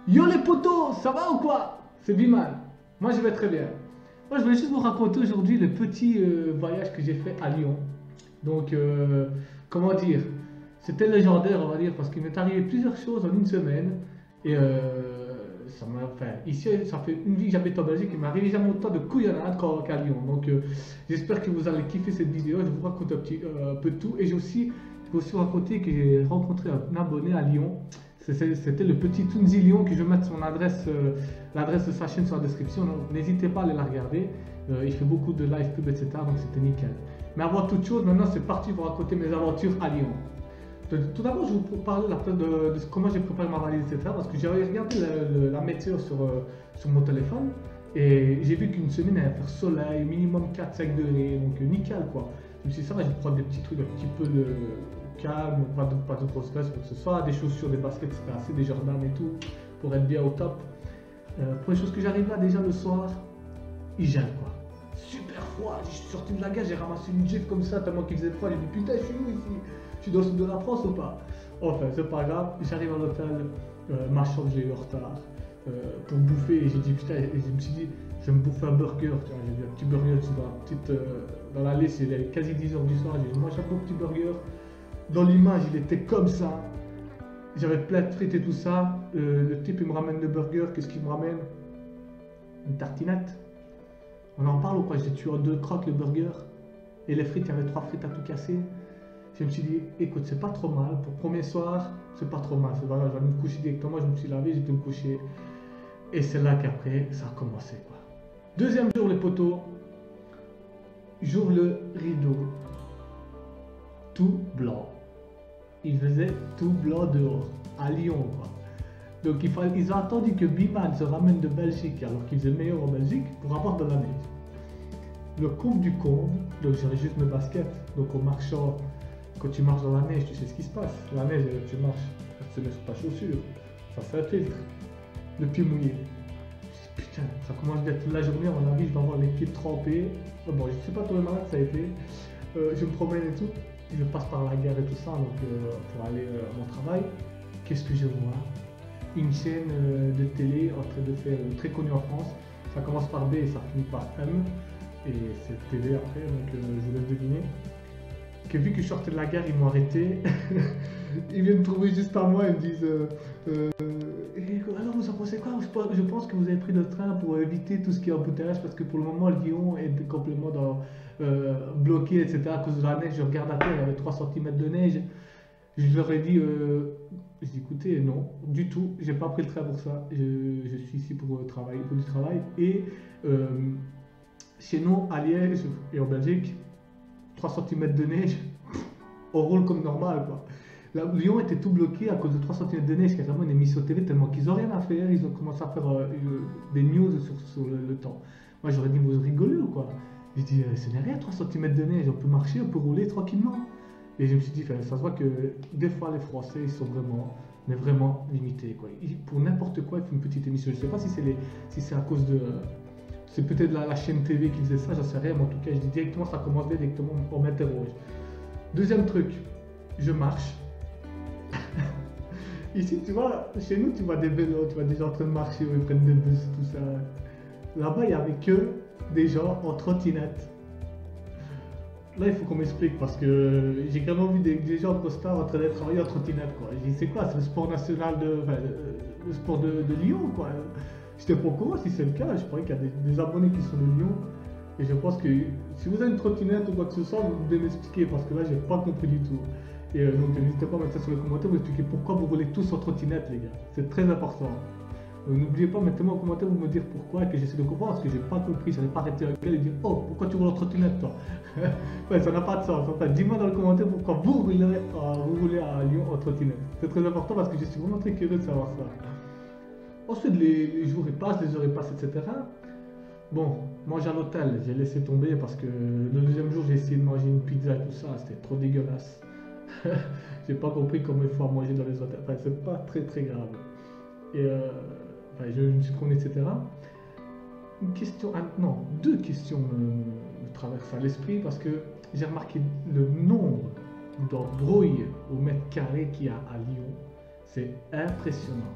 Yo les potos, ça va ou quoi? C'est Biman. Moi je vais très bien. Moi je voulais juste vous raconter aujourd'hui le petit voyage que j'ai fait à Lyon. Donc comment dire? C'était légendaire on va dire parce qu'il m'est arrivé plusieurs choses en une semaine. Et ça m'a fait. Ici ça fait une vie que j'habite en Belgique, il m'est arrivé jamais autant de couillonnade qu'à Lyon. Donc j'espère que vous allez kiffer cette vidéo. Je vous raconte un peu de tout. Et je vais aussi vous raconter que j'ai rencontré un abonné à Lyon. C'était le petit Tounzi Lyon que je vais mettre son adresse, l'adresse de sa chaîne sur la description. Donc n'hésitez pas à aller la regarder. Il fait beaucoup de live pub, etc. Donc c'était nickel. Mais avant toute chose, maintenant c'est parti pour raconter mes aventures à Lyon. Tout d'abord, je vais vous parler de comment j'ai préparé ma valise, etc. Parce que j'ai regardé la météo sur mon téléphone et j'ai vu qu'une semaine elle allait faire soleil, minimum 4-5 degrés, donc nickel quoi. Je me suis dit, ça va, je vais prendre des petits trucs un petit peu de calme, pas de grosse graisse, quoi que ce soit, des chaussures, des baskets, c'était assez, des Jordan et tout, pour être bien au top. Première chose que j'arrive là, déjà le soir, il gèle quoi. Super froid, je suis sorti de la gare, j'ai ramassé une jeep comme ça, tellement qu'il faisait froid, j'ai dit putain, je suis où ici? Je suis dans le sud de la France ou pas? Enfin, c'est pas grave, j'arrive à l'hôtel, ma chambre, j'ai eu en retard pour bouffer, et j'ai dit putain, et je me suis dit, je vais me bouffer un burger, tu vois, j'ai vu un petit burger dans la liste, il est quasi 10h du soir, j'ai dit, moi j'ai un beau petit burger. Dans l'image, il était comme ça. J'avais plein de frites et tout ça. Le type, il me ramène le burger. Qu'est-ce qu'il me ramène? Une tartinette. On en parle ou quoi? J'ai tué en deux croques le burger. Et les frites, il y avait 3 frites à tout casser. Je me suis dit, écoute, c'est pas trop mal. Pour premier soir, c'est pas trop mal. C'est voilà, je vais me coucher directement. Je me suis lavé, j'étais me coucher. Et c'est là qu'après, ça a commencé, quoi. Deuxième jour, les poteaux. J'ouvre le rideau. Tout blanc. Il faisait tout blanc dehors, à Lyon quoi. Donc ils ont attendu que Biman se ramène de Belgique alors qu'il faisait meilleur en Belgique pour avoir de la neige. Le comble du comble, donc j'avais juste mes baskets. Donc en marchant, quand tu marches dans la neige, tu sais ce qui se passe. La neige, tu marches, tu te mets sur ta chaussure, ça fait un filtre. Le pied mouillé. Je dis, putain, ça commence d'être la journée, à mon avis, je vais avoir les pieds trempés. Bon, je ne sais pas trop malade, ça a été. Je me promène et tout. Je passe par la gare et tout ça donc, pour aller à mon travail. Qu'est-ce que je vois? Une chaîne de télé en train de faire très connue en France. Ça commence par B et ça finit par M. Et c'est TV après, donc je vous laisse deviner. Que vu que je sortais de la gare, ils m'ont arrêté. Ils viennent me trouver juste à moi et me disent alors vous en pensez quoi? Je pense que vous avez pris le train pour éviter tout ce qui est embouteillage parce que pour le moment Lyon est complètement bloqué, etc. à cause de la neige. Je regarde à terre, il y avait 3 cm de neige. Je leur ai dit, écoutez, non, du tout, j'ai pas pris le train pour ça. Je suis ici pour travailler, pour du travail. Et chez nous, à Liège et en Belgique, 3 cm de neige, on roule comme normal quoi. Lyon était tout bloqué à cause de 3 cm de neige, carrément une émission télé tellement qu'ils n'ont rien à faire, ils ont commencé à faire des news sur le temps. Moi j'aurais dit vous rigolez ou quoi? J'ai dit ce n'est rien 3 cm de neige, on peut marcher, on peut rouler tranquillement. Et je me suis dit, ça se voit que des fois les Français ils sont vraiment limités quoi. Pour n'importe quoi ils font une petite émission, je ne sais pas si c'est à cause de... c'est peut-être la chaîne TV qui faisait ça, j'en sais rien, mais en tout cas je dis directement ça commence bien, directement on m'interroge. Deuxième truc, je marche. Ici, tu vois, chez nous, tu vois des vélos, tu vois des gens en train de marcher, ou ils prennent des bus, tout ça. Là-bas, il n'y avait que des gens en trottinette. Là, il faut qu'on m'explique parce que j'ai vraiment vu des gens en costard en train de travailler en trottinette, quoi. J'ai dit, c'est quoi? C'est le sport national le sport de Lyon, quoi. J'étais pas au courant si c'est le cas. Je croyais qu'il y a des abonnés qui sont de Lyon. Et je pense que si vous avez une trottinette ou quoi que ce soit, vous devez m'expliquer parce que là, j'ai pas compris du tout. Et donc n'hésitez pas à mettre ça sur les commentaires, vous expliquer pourquoi vous roulez tous en trottinette les gars, c'est très important. N'oubliez pas, mettez-moi en commentaire, vous me dire pourquoi et que j'essaie de comprendre parce que j'ai pas compris, j'avais pas arrêté un gars et dire oh pourquoi tu roules en trottinette toi. Ouais, ça n'a pas de sens, enfin dis-moi dans le commentaire pourquoi vous roulez à Lyon en trottinette. C'est très important parce que je suis vraiment très curieux de savoir ça. Ensuite les jours ils passent, les heures ils passent, etc. Bon, manger à l'hôtel, j'ai laissé tomber parce que le deuxième jour j'ai essayé de manger une pizza et tout ça, c'était trop dégueulasse. J'ai pas compris comment il faut à manger dans les hôtels. Enfin, c'est pas très grave. Et je me suis promené, etc. Une question, non, 2 questions me traversent à l'esprit parce que j'ai remarqué le nombre d'embrouilles au mètre carré qu'il y a à Lyon. C'est impressionnant.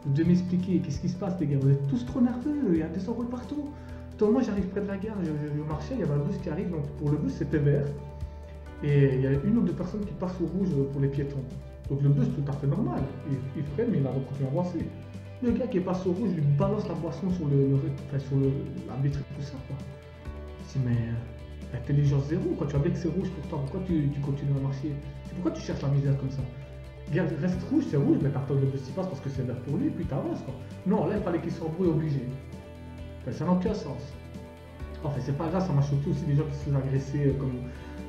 Vous devez m'expliquer qu'est-ce qui se passe, les gars. Vous êtes tous trop nerveux, il y a des embrouilles partout. Moi, j'arrive près de la gare, je marchais, il y avait un bus qui arrive. Donc, pour le bus, c'était vert. Et il y a une ou deux personnes qui passent au rouge pour les piétons. Donc, le bus, tout à fait normal. Il freine, mais il a continué à avancer. Le gars qui passe au rouge lui balance la boisson sur la vitre et tout ça, quoi. Je dis, mais intelligence zéro, quand tu vois bien que c'est rouge pourtant, pourquoi tu continues à marcher? Pourquoi tu cherches la misère comme ça? Regarde, reste rouge, c'est rouge, mais t'attends que le bus y passe parce que c'est vert pour lui, puis t'avances, quoi. Non, là, il fallait qu'il s'embrouille obligé. Enfin, ça n'a aucun sens. Enfin, c'est pas grave, ça m'a choqué aussi des gens qui se faisaient agresser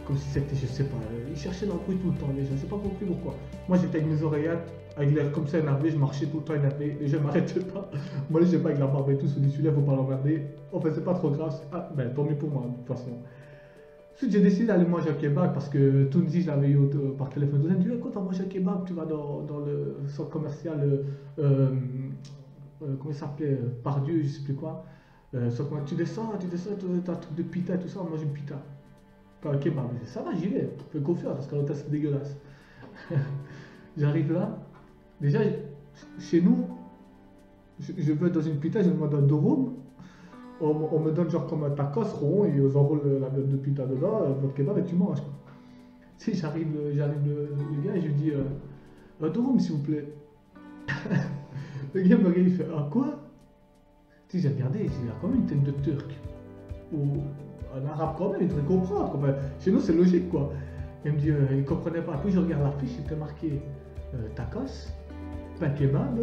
comme si c'était, je sais pas, ils cherchaient l'embrouille tout le temps, les gens, je sais pas compris pourquoi. Moi, j'étais avec mes oreillettes, avec l'air comme ça énervé, je marchais tout le temps énervé, les gens m'arrêtaient pas. Moi, je sais pas, avec la barbe et tout, celui là faut pas l'emmerder. Enfin, c'est pas trop grave, ah, ben, tant mieux pour moi, de toute façon. Ensuite, j'ai décidé d'aller manger un kebab parce que Tunzi, je l'avais eu par téléphone. Il me dit, écoute, on mange un kebab, tu vas dans le centre commercial, comment il s'appelait, Pardieu, je sais plus quoi. Tu descends, t'as un truc de pita et tout ça, on mange une pita. Pas un kebab. Ça va, j'y vais, fais confiance parce que l'hôtel c'est dégueulasse. J'arrive là, déjà, chez nous, je vais dans une pita, je demande un durum. On me donne genre comme un tacos rond et ils enroulent la viande de pita dedans, votre kebab et tu manges, quoi. Tu sais, j'arrive le gars et je lui dis un durum s'il vous plaît. Le gars me regarde, il fait ah quoi? Tu sais, j'ai regardé, il a quand même une tête de turc. Ou un arabe quand même, il devrait comprendre. Enfin, chez nous c'est logique quoi. Il me dit il ne comprenait pas. Puis je regarde la fiche, il était marqué tacos, pain kebab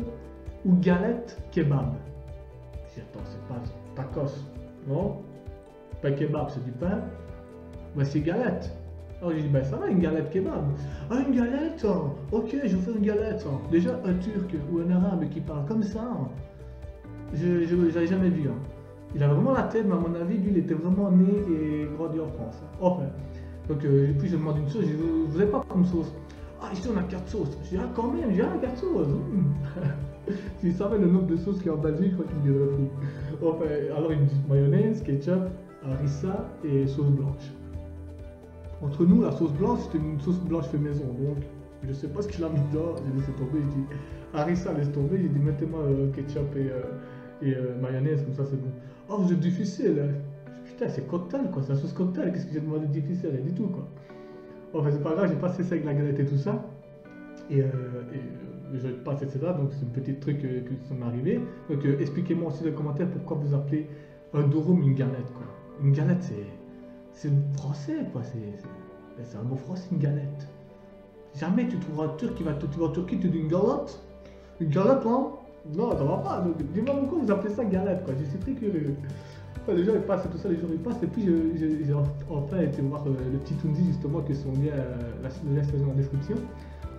ou galette kebab. Je dis attends, c'est pas tacos, non? Pain kebab c'est du pain, ben c'est galette. Alors j'ai dit ben ça va, une galette kebab. Ah une galette, hein. Ok je vous fais une galette. Hein. Déjà un turc ou un arabe qui parle comme ça, hein. Je n'avais jamais vu. Hein. Il avait vraiment la tête, mais à mon avis, lui, il était vraiment né et grandi en France. Hein. Enfin, donc puis je demande une sauce, je dis, vous n'avez pas comme sauce? Ah, ici on a 4 sauces. Je dis, ah, quand même, j'ai 4 sauces. S'il savait le nombre de sauces qu'il y a en Belgique, je crois qu'il me dirait fou. Enfin, alors il me dit mayonnaise, ketchup, harissa et sauce blanche. Entre nous, la sauce blanche, c'était une sauce blanche fait maison, donc je sais pas ce qu'il a mis dedans, j'ai laissé tomber, j'ai dit, harissa, laisse tomber, j'ai dit, mettez-moi ketchup et mayonnaise, comme ça c'est bon. Oh, vous êtes difficile, hein. Putain, c'est cocktail quoi, c'est la sauce cocktail, qu'est-ce que j'ai demandé de difficile, rien du tout quoi. Enfin, c'est pas grave, j'ai passé ça avec la galette et tout ça. Et je passe, etc. Donc, c'est un petit truc qui m'est arrivé. Donc, expliquez-moi aussi dans les commentaires pourquoi vous appelez un durum une galette quoi. Une galette, c'est français quoi, c'est un mot français, une galette. Jamais tu trouveras un turc qui va tu vas en Turquie, tu dis une galette. Une galette là? Non, ça va pas. Dis-moi pourquoi vous appelez ça galette quoi. Je suis très curieux. Enfin, les gens ils passent et tout ça, les gens ils passent. Et puis j'ai enfin été voir le petit Tunzi justement qui sont liés à le lien dans la description.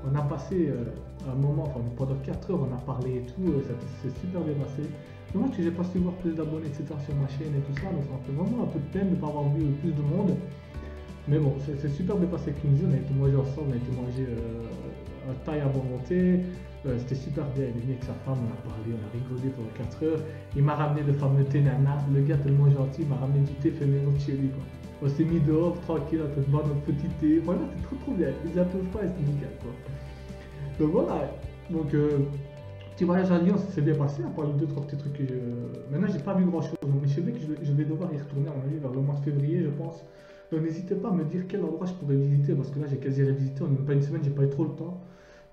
On a passé un moment, enfin pendant 4 heures on a parlé et tout, ça s'est super bien passé. Dommage que j'ai pas su voir plus d'abonnés etc sur ma chaîne et tout ça, donc ça me fait vraiment un peu de peine de ne pas avoir vu plus de monde. Mais bon, c'est super bien passé avec Tunzi, on a été mangé ensemble, on a été mangé un taille à volonté. C'était super bien, il est venu avec sa femme, on a parlé, on a rigolé pendant 4 heures. Il m'a ramené le fameux thé nana, le gars tellement gentil, il m'a ramené du thé fait maison de chez lui quoi. On s'est mis dehors tranquille, on peut boire notre petit thé, voilà c'est trop bien, il faisait un peu froid et c'était nickel quoi. Donc voilà, donc petit voyage à Lyon, ça s'est bien passé, à part les 2-3 petits trucs que maintenant j'ai pas vu grand chose, donc je sais bien que je vais devoir y retourner à mon avis vers le mois de février je pense. Donc n'hésitez pas à me dire quel endroit je pourrais visiter, parce que là j'ai quasi revisité, en même pas une semaine, j'ai pas eu trop le temps.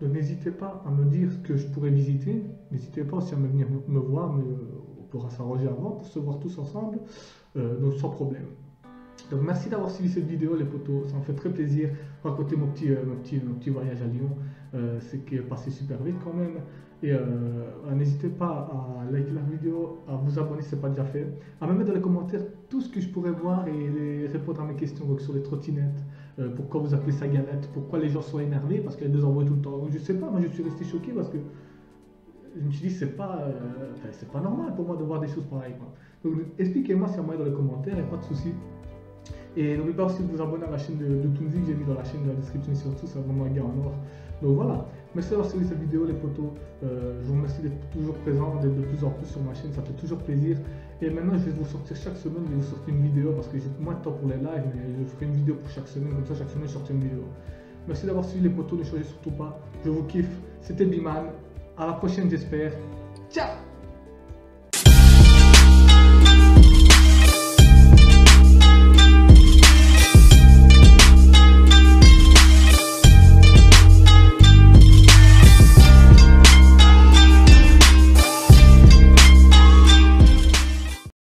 Donc n'hésitez pas à me dire ce que je pourrais visiter, n'hésitez pas aussi à venir me voir, on pourra s'arranger avant pour se voir tous ensemble, donc sans problème. Donc merci d'avoir suivi cette vidéo les potos, ça me fait très plaisir de raconter mon petit voyage à Lyon, c'est qui est passé super vite quand même. Et n'hésitez pas à liker la vidéo, à vous abonner si ce n'est pas déjà fait, à me mettre dans les commentaires tout ce que je pourrais voir et répondre à mes questions donc sur les trottinettes, pourquoi vous appelez ça galette, pourquoi les gens sont énervés parce qu'il y a des embrouilles tout le temps. Donc je sais pas, moi je suis resté choqué parce que je me suis dit c'est pas normal pour moi de voir des choses pareilles quoi. Donc expliquez-moi s'il y a moyen dans les commentaires, il n'y a pas de souci. Et n'oubliez pas aussi de vous abonner à la chaîne de Tunzi que j'ai mis dans la chaîne de la description et surtout c'est vraiment un gars en or. Donc voilà, merci d'avoir suivi cette vidéo les potos, je vous remercie d'être toujours présent, d'être de plus en plus sur ma chaîne, ça fait toujours plaisir. Et maintenant je vais vous sortir chaque semaine, je vais vous sortir une vidéo parce que j'ai moins de temps pour les lives, mais je ferai une vidéo pour chaque semaine, comme ça chaque semaine je sortirai une vidéo. Merci d'avoir suivi les potos, ne changez surtout pas, je vous kiffe, c'était Biman, à la prochaine j'espère, Ciao!